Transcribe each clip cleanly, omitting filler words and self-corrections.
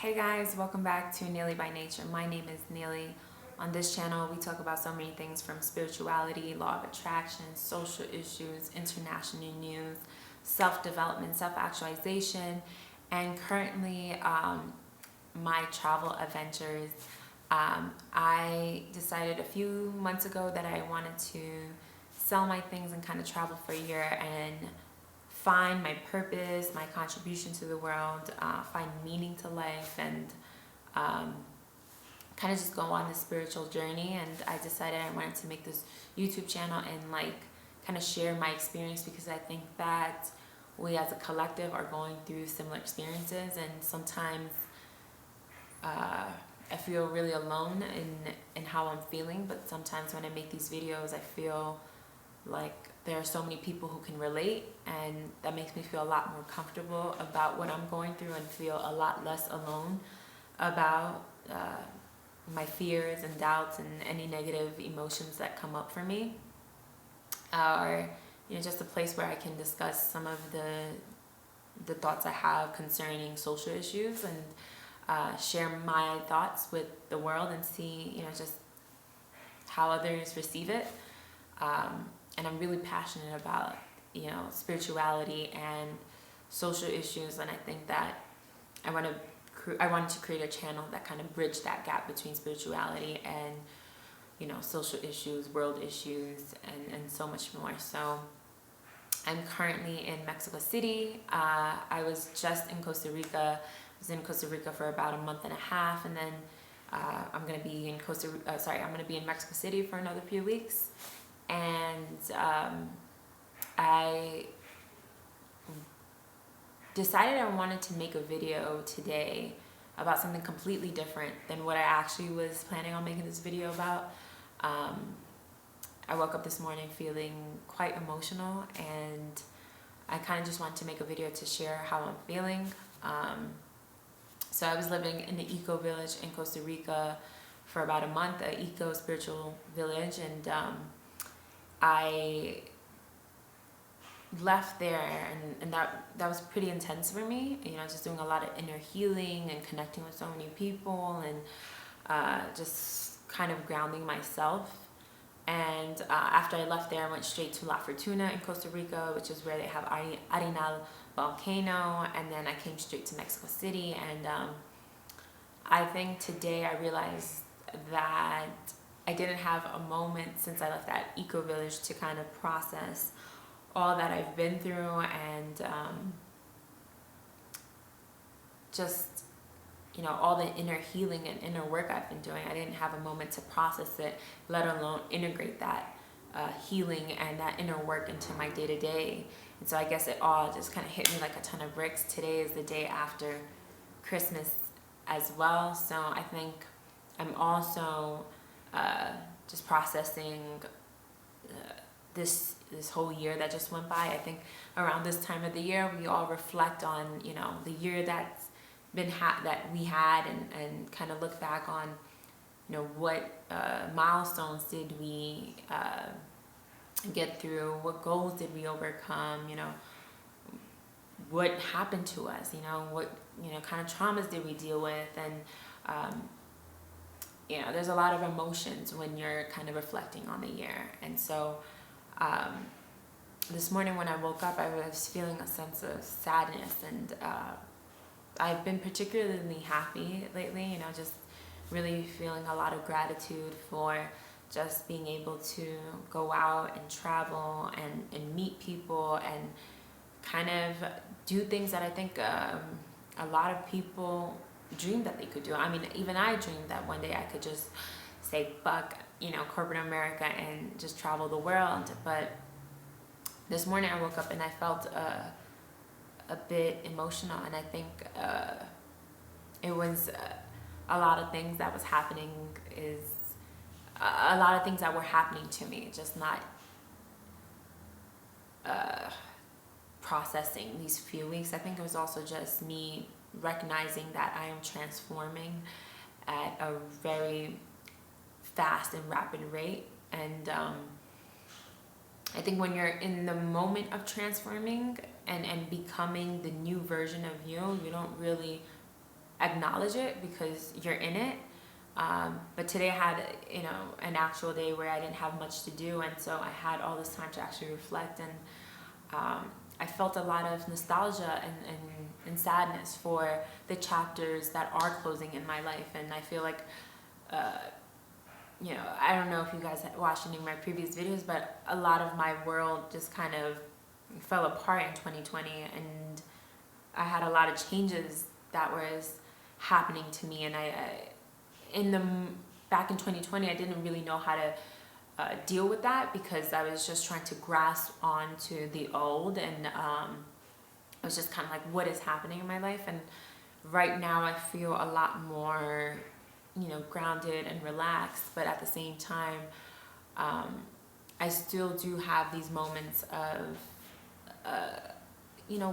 Hey guys, welcome back to Neely by Nature. My name is Neely. On this channel, we talk about so many things from spirituality, law of attraction, social issues, international news, self-development, self-actualization, and currently my travel adventures. I decided a few months ago that I wanted to sell my things and kind of travel for a year and find my purpose, my contribution to the world, find meaning to life, and kind of just go on this spiritual journey. And I decided I wanted to make this YouTube channel and kind of share my experience, because I think that we as a collective are going through similar experiences, and sometimes I feel really alone in how I'm feeling. But sometimes when I make these videos, I feel like there are so many people who can relate, and that makes me feel a lot more comfortable about what I'm going through and feel a lot less alone about my fears and doubts and any negative emotions that come up for me, or just a place where I can discuss some of the thoughts I have concerning social issues, and share my thoughts with the world and see just how others receive it. And I'm really passionate about spirituality and social issues, and I think that I wanted to create a channel that kind of bridged that gap between spirituality and social issues, world issues, and so much more. So I'm currently in Mexico City. I was just in Costa Rica. I was in Costa Rica for about a month and a half, and then I'm gonna be in I'm gonna be in Mexico City for another few weeks. And I decided I wanted to make a video today about something completely different than what I actually was planning on making this video about. I woke up this morning feeling quite emotional, and I kind of just wanted to make a video to share how I'm feeling. So I was living in the eco village in Costa Rica for about a month, an eco spiritual village, and I left there, and that was pretty intense for me, just doing a lot of inner healing and connecting with so many people, and just kind of grounding myself. And after I left there, I went straight to La Fortuna in Costa Rica, which is where they have Arenal volcano, and then I came straight to Mexico City. And I think today I realized that I didn't have a moment since I left that eco village to kind of process all that I've been through, and just all the inner healing and inner work I've been doing. I didn't have a moment to process it, let alone integrate that healing and that inner work into my day-to-day. And so I guess it all just kind of hit me like a ton of bricks. Today is the day after Christmas as well, so I think I'm also just processing this whole year that just went by. I think around this time of the year, we all reflect on the year that's been that we had, and kind of look back on what milestones did we get through, what goals did we overcome, what happened to us, what kind of traumas did we deal with. And there's a lot of emotions when you're kind of reflecting on the year. And so this morning when I woke up, I was feeling a sense of sadness, and I've been particularly happy lately, just really feeling a lot of gratitude for just being able to go out and travel and meet people and kind of do things that I think a lot of people dreamed that they could do. I mean, even I dreamed that one day I could just say fuck corporate America and just travel the world. But this morning I woke up and I felt a bit emotional, and I think it was a lot of things that was happening, is a lot of things that were happening to me, just not processing these few weeks. I think it was also just me recognizing that I am transforming at a very fast and rapid rate. And I think when you're in the moment of transforming and becoming the new version of you, you don't really acknowledge it because you're in it. But today I had, an actual day where I didn't have much to do, and so I had all this time to actually reflect, and I felt a lot of nostalgia and sadness for the chapters that are closing in my life. And I feel like, I don't know if you guys watched any of my previous videos, but a lot of my world just kind of fell apart in 2020, and I had a lot of changes that was happening to me. And back in 2020, I didn't really know how to deal with that, because I was just trying to grasp onto the old, and I was just kind of like, what is happening in my life? And right now I feel a lot more, grounded and relaxed, but at the same time, I still do have these moments of,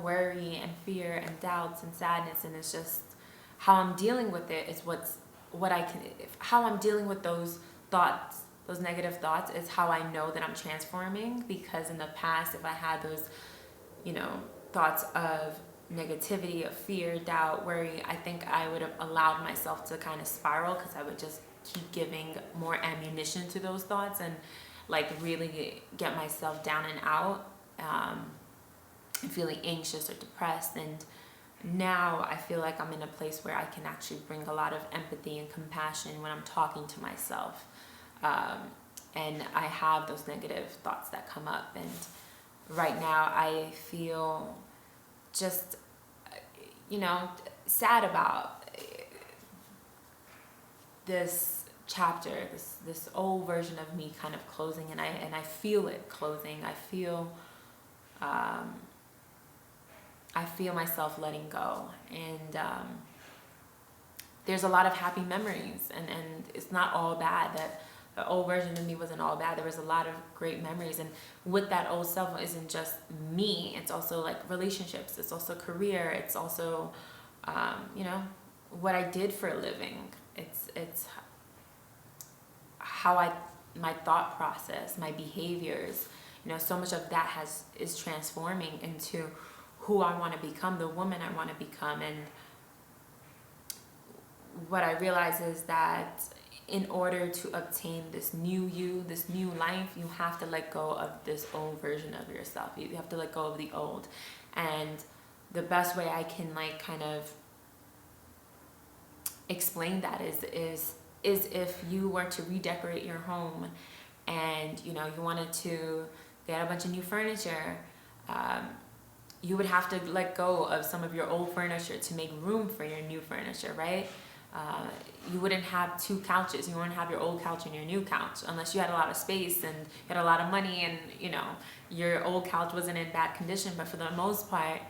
worry and fear and doubts and sadness, and it's just how I'm dealing with it is how I'm dealing with those thoughts. Those negative thoughts is how I know that I'm transforming, because in the past, if I had those, thoughts of negativity, of fear, doubt, worry, I think I would have allowed myself to kind of spiral, because I would just keep giving more ammunition to those thoughts and like really get myself down and out, and feeling anxious or depressed. And now I feel like I'm in a place where I can actually bring a lot of empathy and compassion when I'm talking to myself. And I have those negative thoughts that come up, and right now I feel just, sad about this chapter, this old version of me kind of closing, and I feel it closing. I feel myself letting go, and there's a lot of happy memories, and it's not all bad. That the old version of me wasn't all bad. There was a lot of great memories, and with that old self isn't just me. It's also like relationships. It's also career. It's also, what I did for a living. It's how my thought process, my behaviors. So much of that is transforming into who I want to become, the woman I want to become. And what I realize is that in order to obtain this new you, this new life, you have to let go of this old version of yourself. You have to let go of the old. And the best way I can kind of explain that is if you were to redecorate your home, and you wanted to get a bunch of new furniture, you would have to let go of some of your old furniture to make room for your new furniture, right? You wouldn't have two couches. You wouldn't have your old couch and your new couch unless you had a lot of space and you had a lot of money, and your old couch wasn't in bad condition. But for the most part,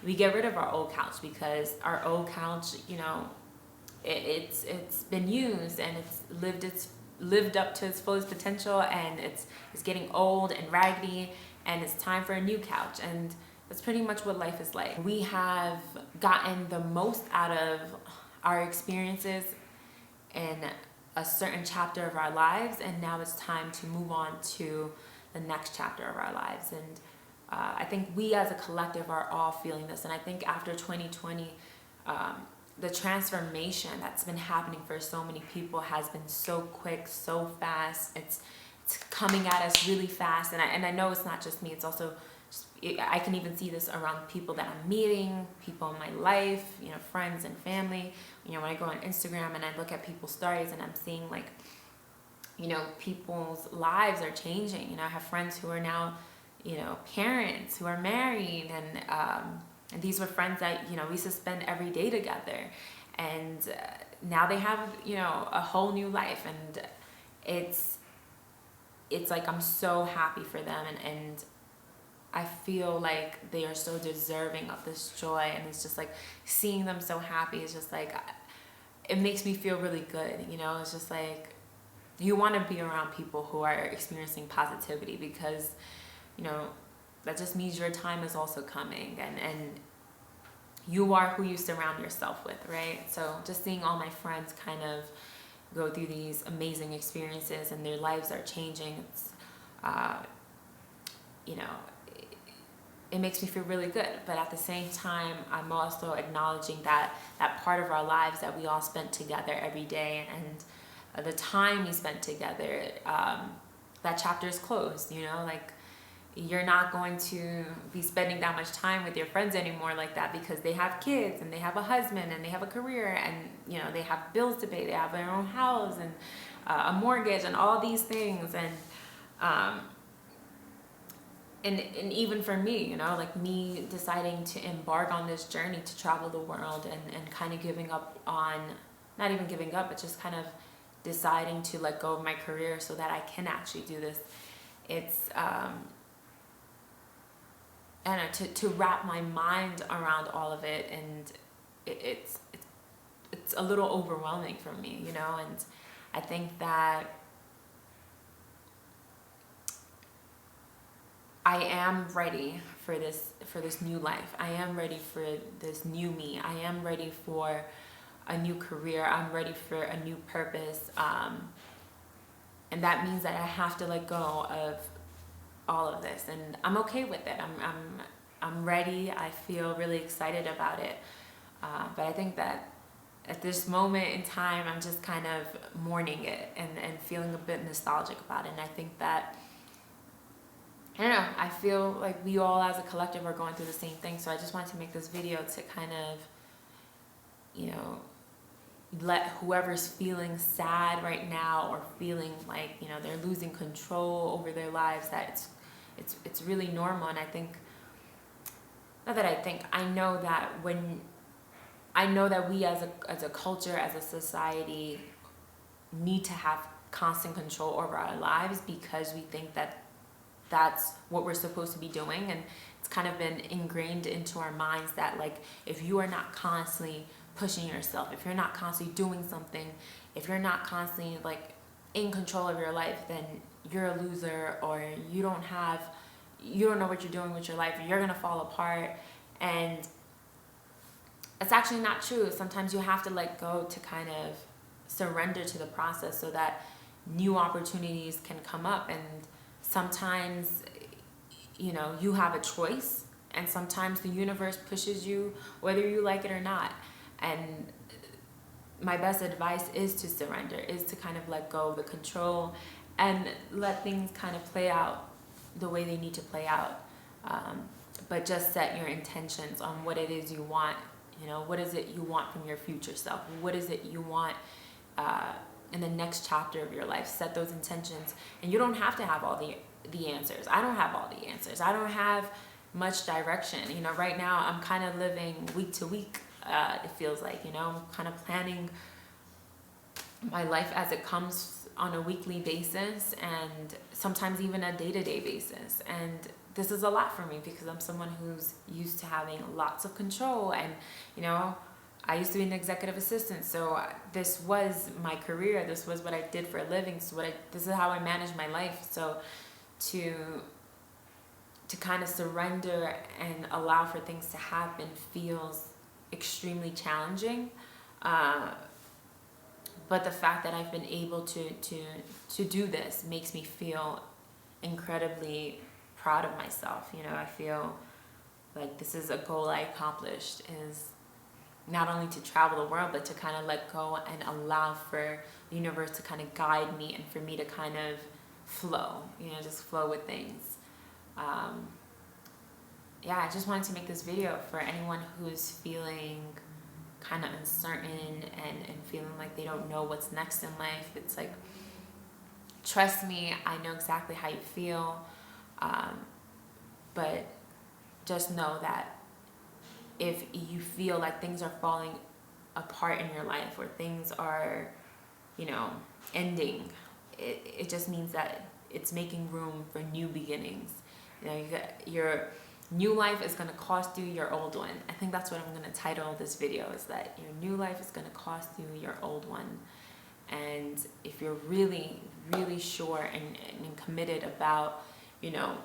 we get rid of our old couch because our old couch, it's been used, and it's lived up to its fullest potential, and it's getting old and raggedy, and it's time for a new couch. And that's pretty much what life is like. We have gotten the most out of our experiences in a certain chapter of our lives, and now it's time to move on to the next chapter of our lives. And I think we as a collective are all feeling this, and I think after 2020, the transformation that's been happening for so many people has been so quick, so fast. It's coming at us really fast, and I know it's not just me. It's also I can even see this around people that I'm meeting, people in my life, friends and family. When I go on Instagram and I look at people's stories, and I'm seeing people's lives are changing. I have friends who are now, parents, who are married, and these were friends that, we used to spend every day together. And now they have, a whole new life. And it's like, I'm so happy for them. And I feel like they are so deserving of this joy. And it's just like seeing them so happy. It's just like, it makes me feel really good. It's just like, you want to be around people who are experiencing positivity, because, that just means your time is also coming, and you are who you surround yourself with, right? So just seeing all my friends kind of go through these amazing experiences, and their lives are changing. It's, it makes me feel really good. But at the same time, I'm also acknowledging that that part of our lives that we all spent together every day, and the time we spent together, that chapter is closed, you know, like you're not going to be spending that much time with your friends anymore like that, because they have kids and they have a husband and they have a career, and you know, they have bills to pay, they have their own house and a mortgage and all these things. And even for me, you know, like me deciding to embark on this journey to travel the world, and kind of giving up on, not even giving up, but just kind of deciding to let go of my career so that I can actually do this. It's I don't know, to wrap my mind around all of it, and it's a little overwhelming for me, you know. And I think that I am ready for this new life. I am ready for this new me. I am ready for a new career. I'm ready for a new purpose. And that means that I have to let go of all of this, and I'm okay with it. I'm ready. I feel really excited about it. But I think that at this moment in time, I'm just kind of mourning it, and feeling a bit nostalgic about it. And I think that, I don't know, I feel like we all as a collective are going through the same thing. So I just wanted to make this video to kind of, you know, let whoever's feeling sad right now, or feeling like, you know, they're losing control over their lives, that it's really normal. And I think, not that I think, I know that we as a culture, as a society, need to have constant control over our lives, because we think that that's what we're supposed to be doing. And it's kind of been ingrained into our minds that, like, if you are not constantly pushing yourself, if you're not constantly doing something, if you're not constantly like in control of your life, then you're a loser, or you don't know what you're doing with your life, you're gonna fall apart. And it's actually not true. Sometimes you have to let go to kind of surrender to the process, so that new opportunities can come up. And sometimes, you know, you have a choice, and sometimes the universe pushes you whether you like it or not. And my best advice is to surrender, is to kind of let go of the control, and let things kind of play out the way they need to play out. But just set your intentions on what it is you want. You know, what is it you want from your future self? What is it you want in the next chapter of your life? Set those intentions. And you don't have to have all the answers. I don't have all the answers. I don't have much direction. You know, right now I'm kind of living week to week. It feels like, you know, I'm kind of planning my life as it comes on a weekly basis, and sometimes even a day-to-day basis. And this is a lot for me, because I'm someone who's used to having lots of control. And, you know, I used to be an executive assistant, so this was my career. This was what I did for a living. So this is how I managed my life. So to kind of surrender and allow for things to happen feels extremely challenging. But the fact that I've been able to do this makes me feel incredibly proud of myself. You know, I feel like this is a goal I accomplished, is not only to travel the world, but to kind of let go and allow for the universe to kind of guide me, and for me to kind of flow, you know, just flow with things. Yeah, I just wanted to make this video for anyone who's feeling kind of uncertain, and feeling like they don't know what's next in life. It's like, trust me, I know exactly how you feel. But just know that if you feel like things are falling apart in your life, or things are, you know, ending, it just means that it's making room for new beginnings. You know, your new life is going to cost you your old one. I think that's what I'm going to title this video, is that your new life is going to cost you your old one. And if you're really, really sure and committed about, you know,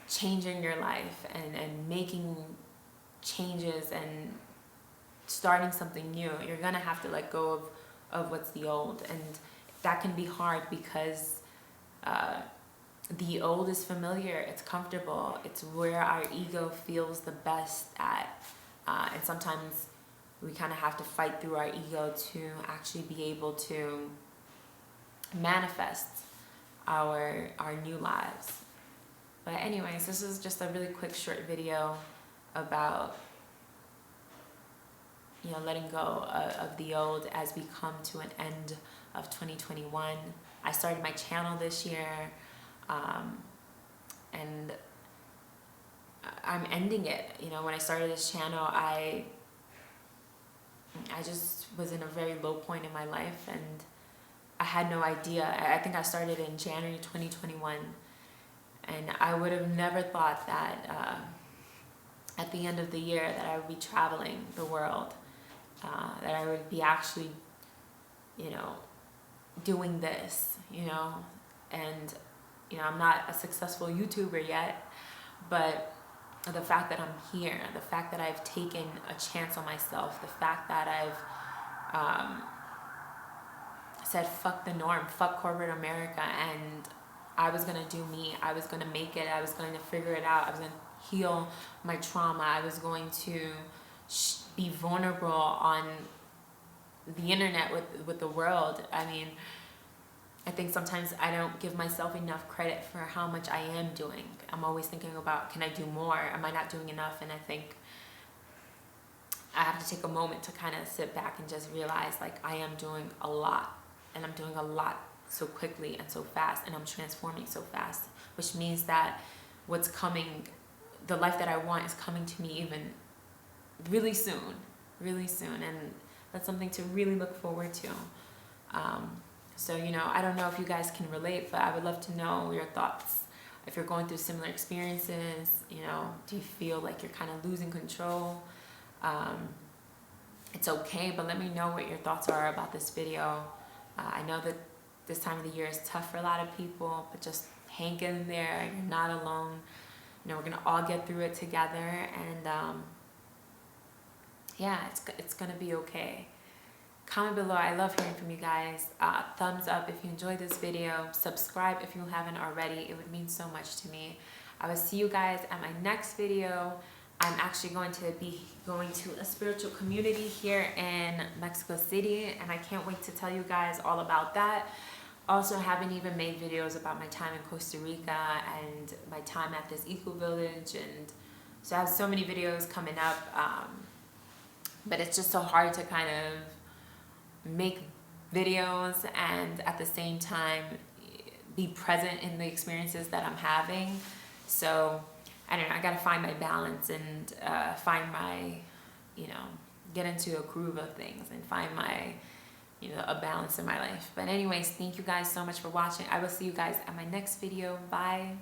changing your life, and making changes and starting something new, you're going to have to let go of what's the old. And that can be hard, because the old is familiar, it's comfortable, it's where our ego feels the best at. And sometimes we kind of have to fight through our ego to actually be able to manifest our new lives. But anyways, this is just a really quick short video about, you know, letting go of the old as we come to an end of 2021. I started my channel this year, and I'm ending it. You know, when I started this channel, I just was in a very low point in my life, and I had no idea. I think I started in January 2021, and I would have never thought that at the end of the year that I would be traveling the world, that I would be actually, you know, doing this, you know. And, you know, I'm not a successful YouTuber yet, but the fact that I'm here, the fact that I've taken a chance on myself, the fact that I've said fuck the norm, fuck corporate America, and I was gonna do me, I was gonna make it, I was going to figure it out, I was gonna heal my trauma, I was going to be vulnerable on the internet with the world. I mean, I think sometimes I don't give myself enough credit for how much I am doing. I'm always thinking about, can I do more? Am I not doing enough? And I think I have to take a moment to kind of sit back and just realize, like, I am doing a lot, and I'm doing a lot so quickly and so fast, and I'm transforming so fast, which means that what's coming, the life that I want, is coming to me even really soon, and that's something to really look forward to. So, you know, I don't know if you guys can relate, but I would love to know your thoughts. If you're going through similar experiences, you know, do you feel like you're kind of losing control? It's okay, but let me know what your thoughts are about this video. I know that this time of the year is tough for a lot of people, but just hang in there. You're not alone. You know, we're gonna all get through it together, and yeah, it's gonna be okay. Comment below. I love hearing from you guys. Thumbs up if you enjoyed this video. Subscribe if you haven't already. It would mean so much to me. I will see you guys at my next video. I'm actually going to be going to a spiritual community here in Mexico City, and I can't wait to tell you guys all about that. Also, haven't even made videos about my time in Costa Rica and my time at this eco village, and so I have so many videos coming up, but it's just so hard to kind of make videos and at the same time be present in the experiences that I'm having. So I don't know, I gotta find my balance and find my, you know, get into a groove of things and find my, you know, a balance in my life. But anyways, thank you guys so much for watching. I will see you guys at my next video. Bye.